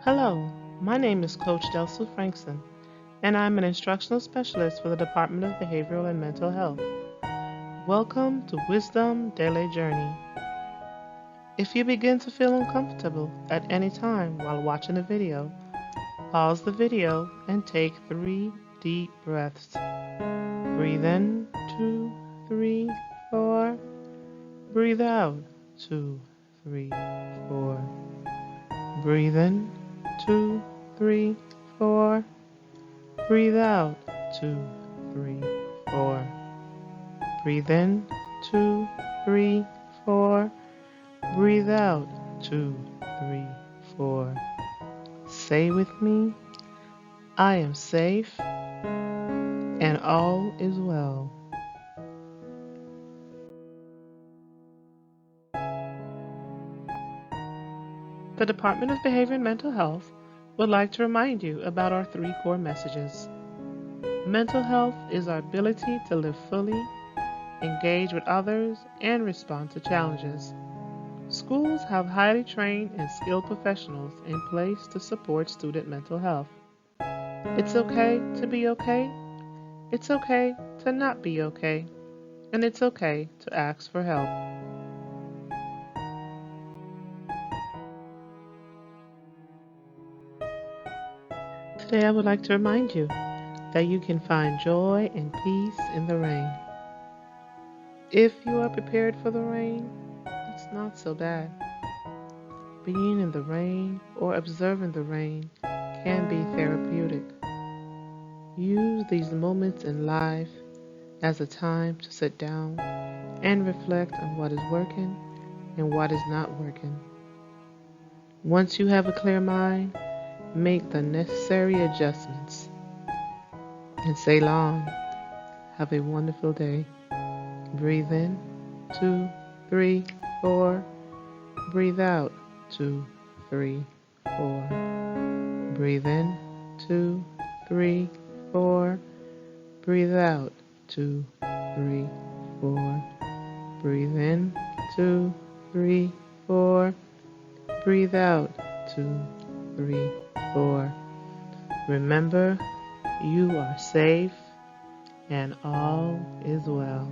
Hello, my name is Coach Delsue Frankson, and I'm an instructional specialist for the Department of Behavioral and Mental Health. Welcome to Wisdom Daily Journey. If you begin to feel uncomfortable at any time while watching a video, pause the video and take 3 deep breaths. Breathe in, 2, 3, 4. Breathe out, 2, 3, 4. Breathe in, 2, 3, 4. Breathe out, 2, 3, 4. Breathe in, 2, 3, 4. Breathe out, 2, 3, 4. Say with me, I am safe and all is well. The Department of Behavior and Mental Health would like to remind you about our 3 core messages. Mental health is our ability to live fully, engage with others, and respond to challenges. Schools have highly trained and skilled professionals in place to support student mental health. It's okay to be okay. It's okay to not be okay. And it's okay to ask for help. Today I would like to remind you that you can find joy and peace in the rain. If you are prepared for the rain, it's not so bad. Being in the rain or observing the rain can be therapeutic. Use these moments in life as a time to sit down and reflect on what is working and what is not working. Once you have a clear mind, make the necessary adjustments. And say long. Have a wonderful day. Breathe in, 2, 3, 4. Breathe out, 2, 3, 4. Breathe in, 2, 3, 4. Breathe out, 2, 3, 4. Breathe in, 2, 3, 4. Breathe out, 2, 3, 4. Remember, you are safe and all is well.